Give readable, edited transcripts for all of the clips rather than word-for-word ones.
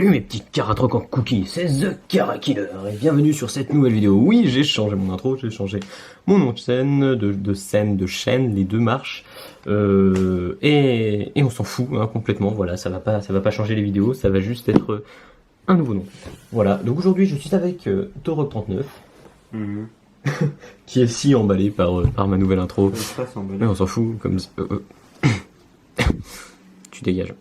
Salut mes petits caratrocs en cookies, c'est The Cara Killer et bienvenue sur cette nouvelle vidéo. Oui, j'ai changé mon intro, j'ai changé mon nom de chaîne, de chaîne, les deux marchent. Et on s'en fout hein, complètement, voilà, ça va pas changer les vidéos, ça va juste être un nouveau nom. Voilà, donc aujourd'hui je suis avec Torok39, qui est si emballé par ma nouvelle intro. Mais on s'en fout, comme... Tu dégages.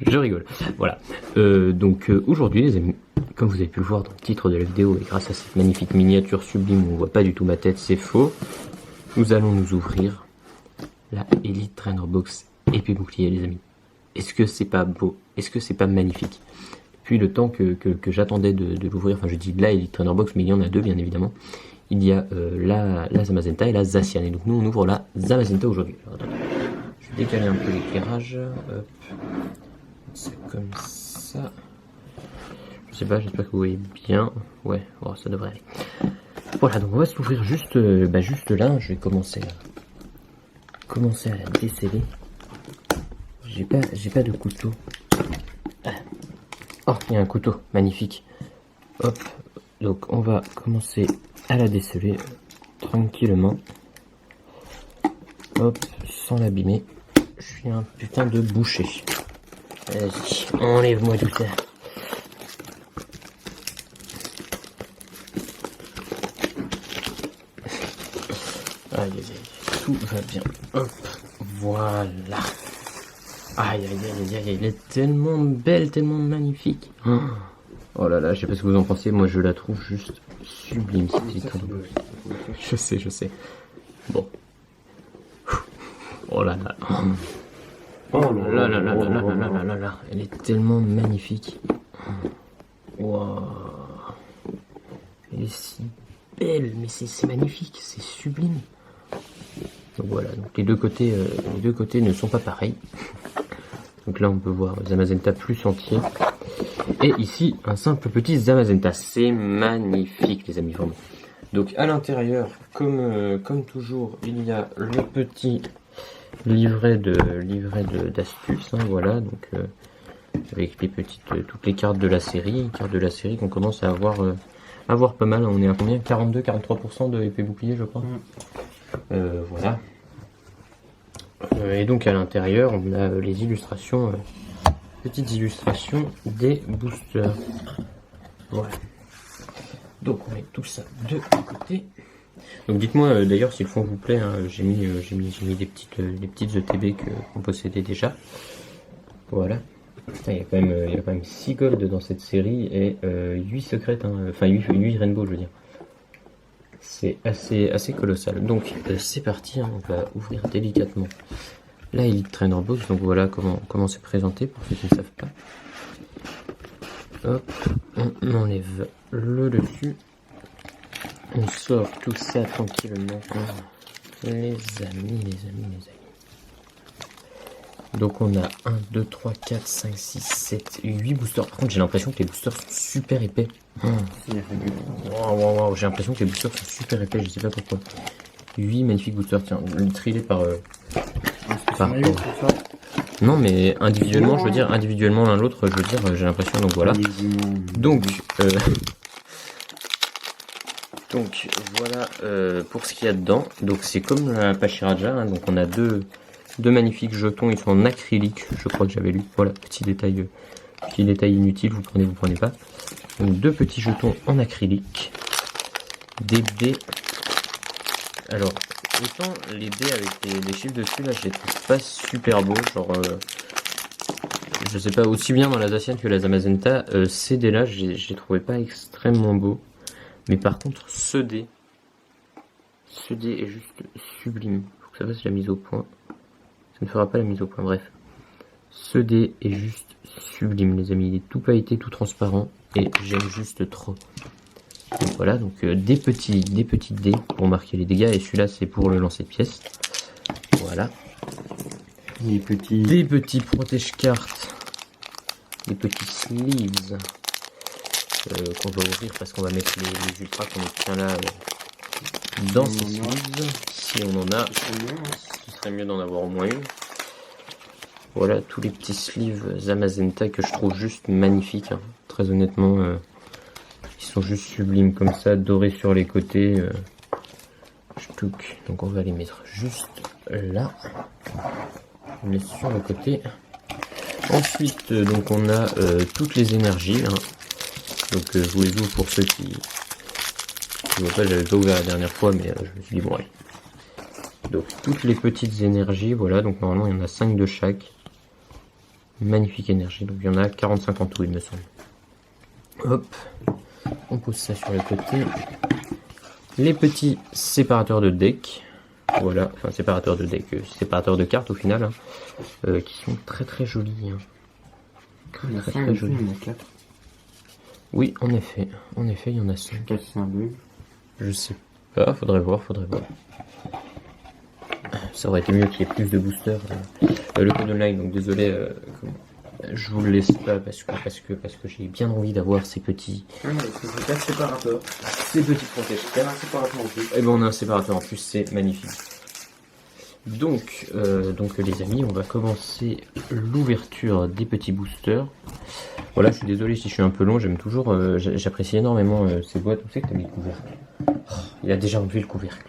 Je rigole. Voilà. Donc aujourd'hui les amis, comme vous avez pu le voir dans le titre de la vidéo et grâce à cette magnifique miniature sublime où on voit pas du tout ma tête, c'est faux, nous allons nous ouvrir la Elite Trainer Box épée bouclier les amis. Est-ce que c'est pas beau? Est-ce que c'est pas magnifique? Depuis le temps que j'attendais de l'ouvrir, enfin je dis la Elite Trainer Box, mais il y en a deux bien évidemment. Il y a la Zamazenta et la Zacian. Et donc nous on ouvre la Zamazenta aujourd'hui. Alors, attendez. Je vais décaler un peu l'éclairage. Hop. C'est comme ça. Je sais pas, j'espère que vous voyez bien. Ouais, oh, ça devrait aller. Voilà, donc on va s'ouvrir juste là. Je vais commencer à la déceler. J'ai pas de couteau. Oh, il y a un couteau, magnifique. Hop, donc on va commencer à la déceler tranquillement. Hop, sans l'abîmer. Je suis un putain de boucher. Vas-y, enlève-moi tout ça. Aïe, aïe, aïe, tout va bien. Hop, voilà. Aïe, aïe, aïe, aïe, elle est tellement belle, tellement magnifique. Oh là là, je sais pas ce que vous en pensez, moi je la trouve juste sublime cette petite. Je sais. Bon. Oh là là. Oh là là là là là là là là là, elle est tellement magnifique. Waouh. Elle est si belle, mais c'est magnifique, c'est sublime. Donc voilà, donc les deux côtés ne sont pas pareils. Donc là on peut voir Zamazenta plus entier. Et ici un simple petit Zamazenta. C'est magnifique les amis, vraiment. Donc à l'intérieur, comme toujours, il y a le petit livret d'astuces, hein, voilà, donc avec les toutes les cartes de la série, qu'on commence à avoir pas mal, hein. On est à combien? 42-43% de épée bouclier je crois. Voilà. Et donc à l'intérieur on a les illustrations, petites illustrations des boosters. Voilà. Donc on met tout ça de côté. Donc dites-moi d'ailleurs si le fond vous plaît, hein, j'ai mis des petites ETB qu'on possédait déjà. Voilà. Putain, il y a quand même 6 gold dans cette série et 8 secrètes, hein, enfin 8 rainbow je veux dire. C'est assez colossal. Donc c'est parti, hein, on va ouvrir délicatement la Elite Trainer Box. Donc voilà comment c'est présenté pour ceux qui ne savent pas. Hop, on enlève le dessus. On sort tout ça tranquillement, les amis. Donc on a 1, 2, 3, 4, 5, 6, 7, 8 boosters. Par contre j'ai l'impression que les boosters sont super épais. Wow, j'ai l'impression que les boosters sont super épais, je sais pas pourquoi. 8 magnifiques boosters, tiens, trilés par... Non mais individuellement, je veux dire, individuellement l'un l'autre, je veux dire, j'ai l'impression, donc voilà. Donc voilà pour ce qu'il y a dedans. Donc c'est comme la Pachiraja, hein, donc on a deux magnifiques jetons, ils sont en acrylique, je crois que j'avais lu. Voilà, petit détail inutile, vous prenez pas. Donc deux petits jetons en acrylique, des dés. Alors autant les dés avec les chiffres dessus là, je les trouve pas super beaux, genre je sais pas, aussi bien dans la Zacian que la Zamazenta, ces dés là je les trouvais pas extrêmement beaux. Mais par contre, ce dé est juste sublime. Faut que ça fasse la mise au point. Ça ne fera pas la mise au point, bref. Ce dé est juste sublime, les amis. Il est tout pailleté, tout transparent. Et j'aime juste trop. Donc voilà, donc des petits dés pour marquer les dégâts. Et celui-là, c'est pour le lancer de pièces. Voilà. Des petits protège-cartes. Des petits sleeves. Qu'on va ouvrir parce qu'on va mettre les ultras qu'on obtient là dans ces sleeves. Si on en a, ce serait mieux d'en avoir au moins une. Voilà tous les petits sleeves Zamazenta que je trouve juste magnifiques. Hein. Très honnêtement, ils sont juste sublimes comme ça, dorés sur les côtés. Donc on va les mettre juste là. On les met sur le côté. Ensuite, donc on a toutes les énergies. Hein. Donc je vous les ouvre pour ceux qui ne voient pas, j'avais pas ouvert la dernière fois, mais je me suis dit bon allez. Donc toutes les petites énergies, voilà, donc normalement il y en a 5 de chaque. Magnifique énergie, donc il y en a 45 en tout il me semble. Hop, on pose ça sur le côté. Les petits séparateurs de deck, voilà, enfin séparateurs de deck, séparateurs de cartes au final, hein, qui sont très très jolis. Hein. Très jolis. Il y en a 4. Oui, en effet, il y en a 5. Quel c'est un bug? Je sais pas, faudrait voir. Ça aurait été mieux qu'il y ait plus de boosters. Le code online, donc désolé, je vous le laisse pas parce que j'ai bien envie d'avoir ces petits. C'est 4 séparateurs. Ces petits protèges. Il y a un séparateur en plus. Et ben on a un séparateur en plus, c'est magnifique. Donc les amis, on va commencer l'ouverture des petits boosters. Voilà, je suis désolé si je suis un peu long, j'aime toujours, j'apprécie énormément ces boîtes. Où c'est que t'as mis le couvercle? Oh, il a déjà enlevé le couvercle.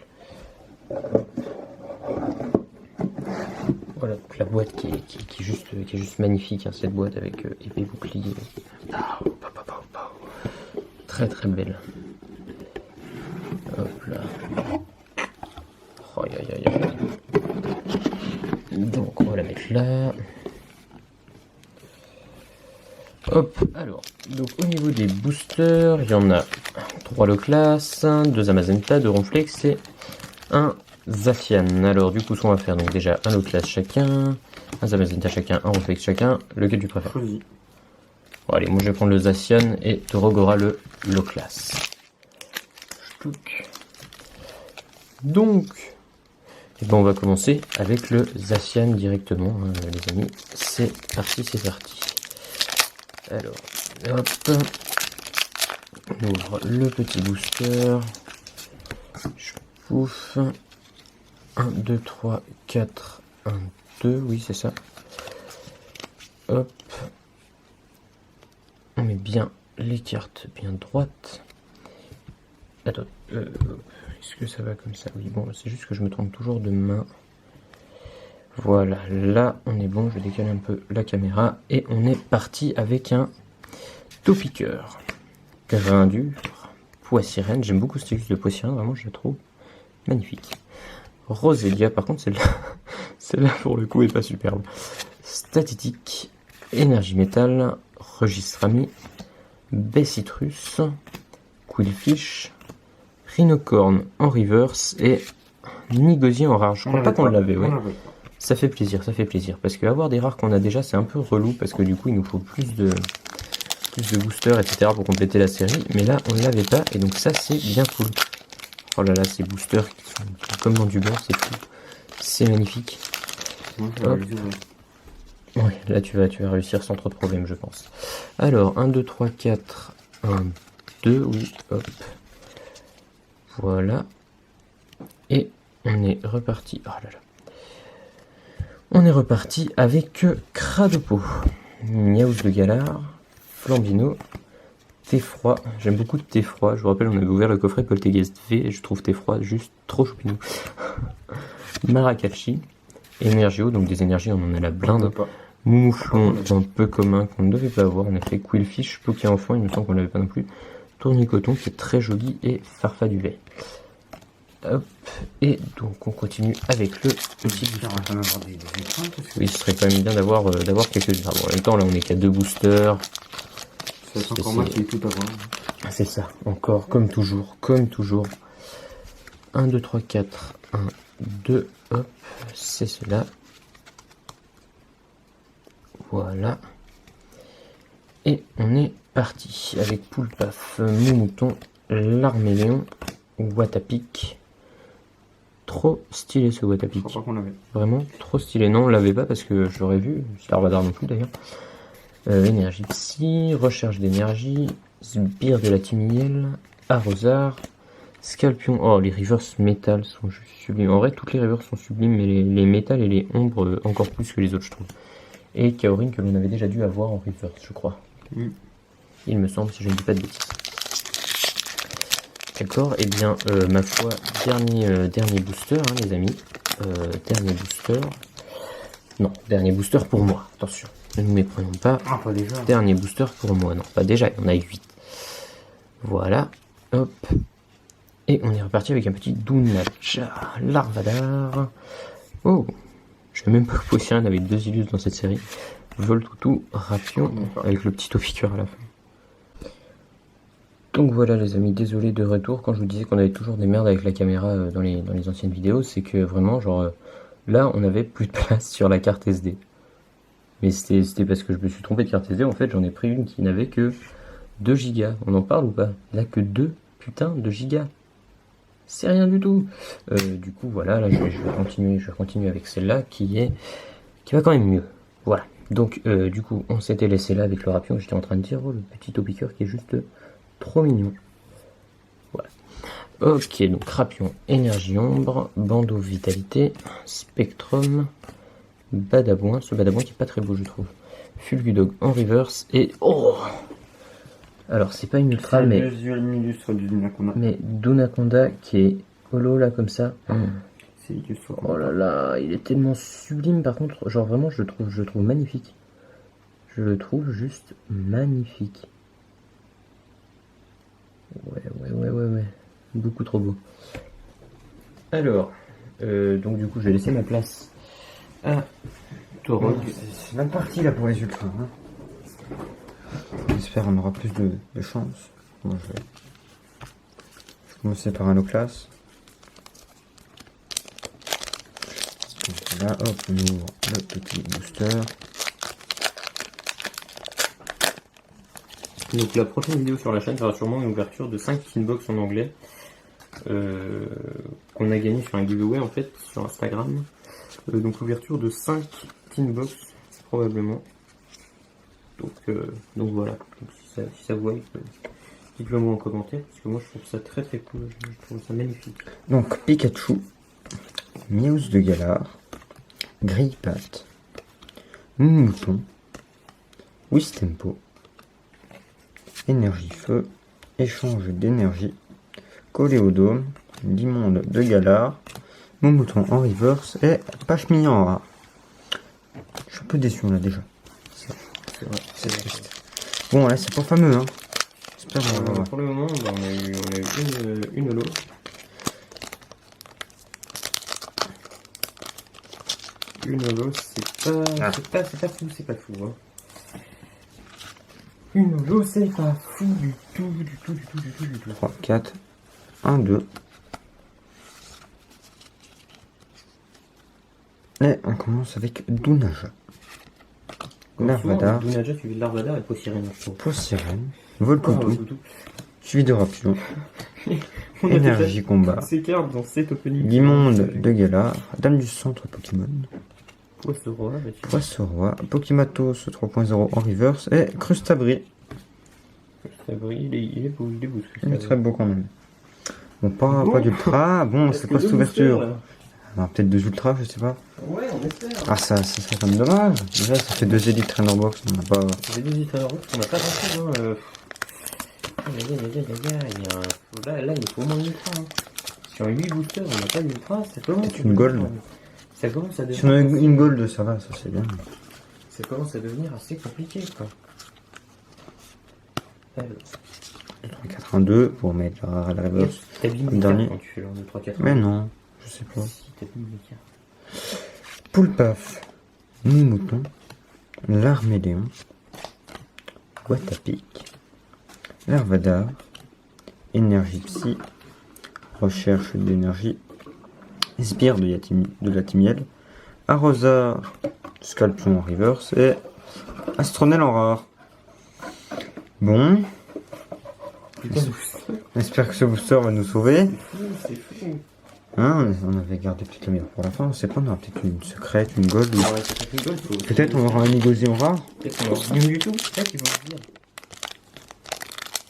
Voilà, donc la boîte qui est juste magnifique, hein, cette boîte avec épée bouclier. Très très belle. Hop là. Oh, donc on va la mettre là. Hop, alors, donc au niveau des boosters, il y en a 3 low class, 2 Zamazenta, 2 Ronflex et un Zacian. Alors du coup, ce qu'on va faire, donc déjà un low class chacun, un Zamazenta chacun, un Ronflex chacun, lequel tu préfères? Choisis. Bon, allez, moi je vais prendre le Zacian et Torog aura le low class. Donc, et ben on va commencer avec le Zacian directement, hein, les amis. C'est parti. Alors, hop, on ouvre le petit booster. Je pouffe. 1, 2, 3, 4, 1, 2, oui c'est ça. Hop. On met bien les cartes bien droites. Attends, est-ce que ça va comme ça? Oui, bon, c'est juste que je me trompe toujours de main. Voilà, là on est bon, je décale un peu la caméra et on est parti avec un Taupiqueur. Grain dur, Poissirène, j'aime beaucoup ce style de Poissirène, vraiment je la trouve magnifique. Rosélia, par contre celle-là pour le coup est pas superbe. Statique, Énergie Métal, Registre Ami, Baie Citrus, Quillfish, Rhinocorn en reverse et Nigosier en rare. Je crois pas qu'on l'avait, ouais. Ça fait plaisir, parce que avoir des rares qu'on a déjà, c'est un peu relou, parce que du coup, il nous faut plus de boosters, etc. pour compléter la série. Mais là, on ne l'avait pas, et donc ça, c'est bien cool. Oh là là, ces boosters qui sont comme dans du beurre, c'est fou. C'est magnifique. Ouais, là, tu vas réussir sans trop de problèmes, je pense. Alors, 1, 2, 3, 4, 1, 2, oui, hop. Voilà. Et on est reparti. Oh là là. On est reparti avec Cradopo, Miaus de Galar, Flambino, Theffroi. J'aime beaucoup Theffroi. Je vous rappelle, on avait ouvert le coffret Poltergeist V et je trouve Theffroi juste trop choupinou. Maracalchi, Énergio, donc des énergies, on en a la blinde. Moumouflon, un peu commun qu'on ne devait pas avoir. On a fait Quillfish, Poké Enfant, il me semble qu'on ne l'avait pas non plus. Tournicoton qui est très joli et Farfaduvet. Hop, et donc on continue avec le petit booster. Oui, ce serait quand même bien d'avoir quelques arbres. Bon, en même temps, là on est qu'à 2 boosters. C'est encore moi qui ai tout à voir. C'est ça, encore comme toujours. 1, 2, 3, 4, 1, 2, hop, c'est cela. Voilà. Et on est parti avec Poulpaf, Moumouton, l'Arméléon, Watapic. Trop stylé ce Watapic. Je crois pas qu'on l'avait. Vraiment trop stylé. Non, on l'avait pas parce que j'aurais vu. Larvadar non plus d'ailleurs. Énergie Psy, Recherche d'énergie, Sbire de la Timiel, Arrosard, Scalpion. Oh, les reverse métal sont juste sublimes. En vrai, toutes les reverse sont sublimes, mais les métal et les ombres encore plus que les autres, je trouve. Et Kaorin que l'on avait déjà dû avoir en reverse, je crois. Il me semble, si je ne dis pas de bêtises. D'accord, et bien, ma foi, dernier booster, hein, les amis. Dernier booster. Non, dernier booster pour moi, attention. Ne nous méprenons pas. Ah, pas déjà. Dernier booster pour moi, non, pas déjà, il y en a 8. Voilà, hop. Et on est reparti avec un petit Dunaja, Larvadar. Oh, je sais même pas que Potion avait 2 illustres dans cette série. Voltoutou, Rapion, avec le petit Topiqueur à la fin. Donc voilà les amis, désolé de retour. Quand je vous disais qu'on avait toujours des merdes avec la caméra dans les anciennes vidéos, c'est que vraiment, genre, là, on avait plus de place sur la carte SD. Mais c'était parce que je me suis trompé de carte SD. En fait, j'en ai pris une qui n'avait que 2 gigas. On en parle ou pas? Elle a que 2 putains de gigas. C'est rien du tout. Du coup, voilà, là, je vais continuer avec celle-là qui va quand même mieux. Voilà. Donc, du coup, on s'était laissé là avec le Rapion. J'étais en train de dire, oh, le petit Topiqueur qui est juste trop mignon. Voilà. Ok, donc Rapion, énergie ombre, bandeau vitalité, spectrum, badabouin. Ce badabouin qui est pas très beau, je trouve. Fulgudog en reverse et oh. Alors c'est pas une ultra, mais Dunaconda qui est holo là comme ça. C'est illustre. Oh là là, il est tellement sublime. Par contre, genre vraiment, je le trouve magnifique. Je le trouve juste magnifique. Ouais. Beaucoup trop beau. Alors, donc du coup, je vais laisser ma place à Torog. C'est même parti là pour les ultras. Hein. J'espère qu'on aura plus de chance. Moi, je vais commencer par un Oclas. Donc là, hop, on ouvre le petit booster. Donc la prochaine vidéo sur la chaîne sera sûrement une ouverture de 5 tinbox en anglais qu'on a gagné sur un giveaway en fait sur Instagram. Donc l'ouverture de 5 tinbox probablement. Donc voilà. Donc, si ça vous va, dites-le moi en commentaire parce que moi je trouve ça très très cool. Je trouve ça magnifique. Donc Pikachu, Mews de Galar, Grille-Patte, Mouton, Wistempo, Énergie Feu, Échange d'énergie, Coléodome, Limonde de Galar, Mouton en reverse et Pachemillan en rare. Je suis un peu déçu là déjà. C'est triste. Bon là c'est pas fameux hein. J'espère qu'on va voir. Pour le moment on a eu une holo. Une holo, c'est pas fou, hein. Une holo, c'est pas fou du tout. 3, 4, 1, 2. Et on commence avec Dunaja. Larvadar. Dunaja suivi de Larvadar et Possirène, je trouve. Possirène. Voltoutou. Suivi de Rapion. On a Énergie fait combat. ces cartes dans cet opening. Limonde de Galar. Dame du centre Pokémon. Poisson-Roi. Pokématos 3.0 en reverse. Et Crustabri. Il est beau, Il est très beau quand même. Bon, pas d'ultra. Bon, c'est pas cette ouverture. Alors, peut-être 2 ultras, je sais pas. Ouais, on espère. Ah, ça serait quand même dommage. Déjà, ça fait 2 élites Trainer Box. On n'a pas. Ça fait 2 élites on n'a pas grand chose. Là, il faut au moins une ultra. Hein. Sur 8 boosters, on n'a pas d'ultra. Ça commence. C'est une gold. Ça commence à devenir. Si on a une gold, ça va, ça c'est bien. Ça commence à devenir assez compliqué, quoi. Alors. 3, 4, 1, 2 pour mettre la reverse. T'abîmes les dernier. cartes quand tu fais le 3, 4, 1. Mais non, je sais pas. Si, t'abîmes les cartes. Poulpaf, Mouton, Larméléon, Guatapic, Larvadar, Énergie Psy, Recherche d'énergie, Spire de Latimiel, Arrosard, Scalpion en reverse et Astronel en rare. Bon, j'espère que ce booster va nous sauver. C'est fou. Hein, on avait gardé peut-être la meilleure pour la fin, on sait pas, on aura peut-être une secrète, une gold. Ah ouais, c'est une gold. Peut-être on aura un Nigozé en rare. Peut-être qu'on aura rien du tout. C'est ça qu'il faut se dire.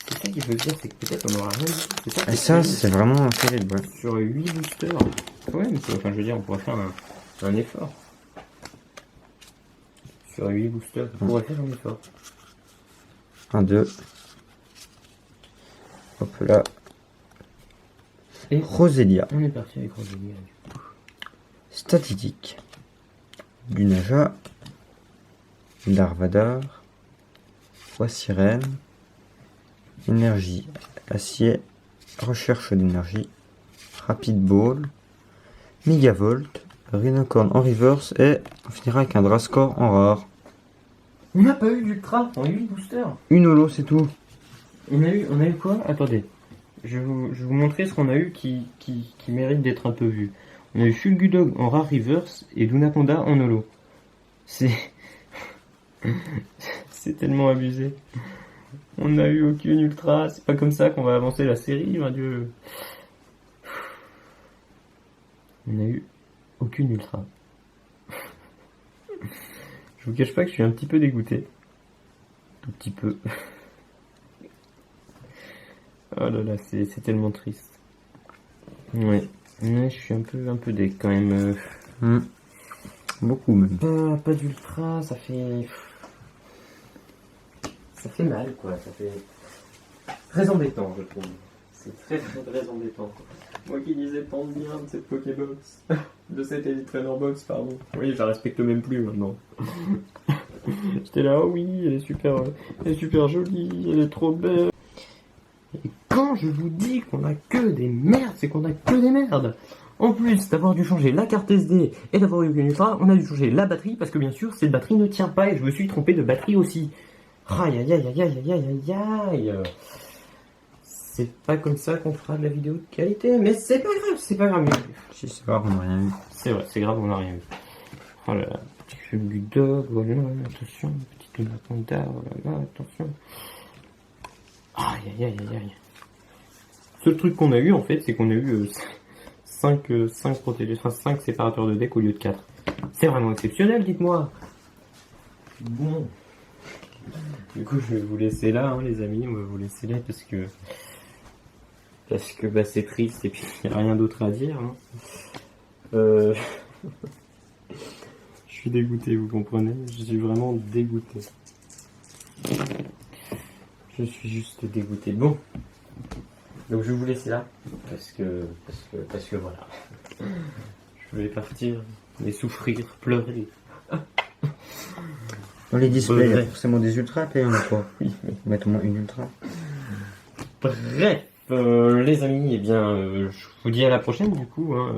C'est ça qu'il faut se dire, c'est que peut-être on aura rien du tout. Et ça, c'est vraiment terrible, ouais. Sur 8 boosters. Ouais, mais enfin, je veux dire, on pourrait faire un effort. Sur 8 boosters, on pourrait faire un effort. 1, 2. Hop là. Et Roselia. on est parti avec Roselia. Statistique. Lunaja. Darvadar. Roi Sirène. Énergie. Acier. Recherche d'énergie. Rapid Ball. Megavolt. Rhinocorn en reverse. Et on finira avec un Drascore en rare. On n'a pas eu d'ultra en 8 boosters. Une holo, c'est tout. On a eu quoi? Attendez. Je vais vous montrer ce qu'on a eu qui mérite d'être un peu vu. On a eu Fulgudog en rare reverse et Lunaconda en holo. C'est tellement abusé. On n'a eu aucune ultra. C'est pas comme ça qu'on va avancer la série, mon Dieu. On a eu aucune ultra. Je vous cache pas que je suis un petit peu dégoûté. Tout petit peu. Oh là là, c'est tellement triste. Ouais, je suis un peu dégoûté quand même. Beaucoup même. Pas d'ultra, ça fait mal quoi. Ça fait très embêtant, je trouve. C'est très embêtant. Moi qui disais tant de bien de cette Pokébox, de cette Elite Trainer Box, pardon. Oui, je la respecte même plus maintenant. J'étais là, oh oui, elle est super jolie, elle est trop belle. Et quand je vous dis qu'on a que des merdes, c'est qu'on a que des merdes. En plus d'avoir dû changer la carte SD et d'avoir eu une ultra, on a dû changer la batterie parce que bien sûr cette batterie ne tient pas et je me suis trompé de batterie aussi. Aïe aïe aïe aïe aïe aïe aïe aïe. C'est pas comme ça qu'on fera de la vidéo de qualité, mais c'est pas grave. Si c'est grave, on n'a rien eu. C'est vrai, c'est grave, on n'a rien eu. Oh là là, petit Fulgudog, voilà, attention, petite Lunaconda, voilà, attention. Aïe aïe aïe aïe aïe. Seul truc qu'on a eu en fait, c'est qu'on a eu 5 protégés, enfin 5 séparateurs de deck au lieu de 4. C'est vraiment exceptionnel, dites-moi. Bon. Du coup, je vais vous laisser là, hein, les amis, on va vous laisser là parce que bah, c'est triste et puis il n'y a rien d'autre à dire. Hein. Je suis dégoûté, vous comprenez? Je suis vraiment dégoûté. Je suis juste dégoûté. Bon. Donc je vais vous laisser là parce que voilà. Je vais partir et souffrir, pleurer. Dans les displays, il y a forcément des ultras, puis il y en a pas. Oui, mais... Mettons une ultra. Bref, les amis, eh bien, je vous dis à la prochaine du coup. Hein,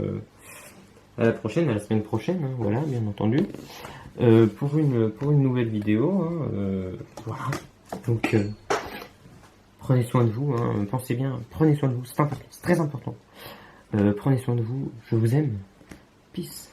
à la semaine prochaine, hein, voilà, bien entendu. Pour une nouvelle vidéo. Hein, voilà. Donc, prenez soin de vous. Hein, pensez bien, prenez soin de vous. C'est important, c'est très important. Prenez soin de vous. Je vous aime. Peace.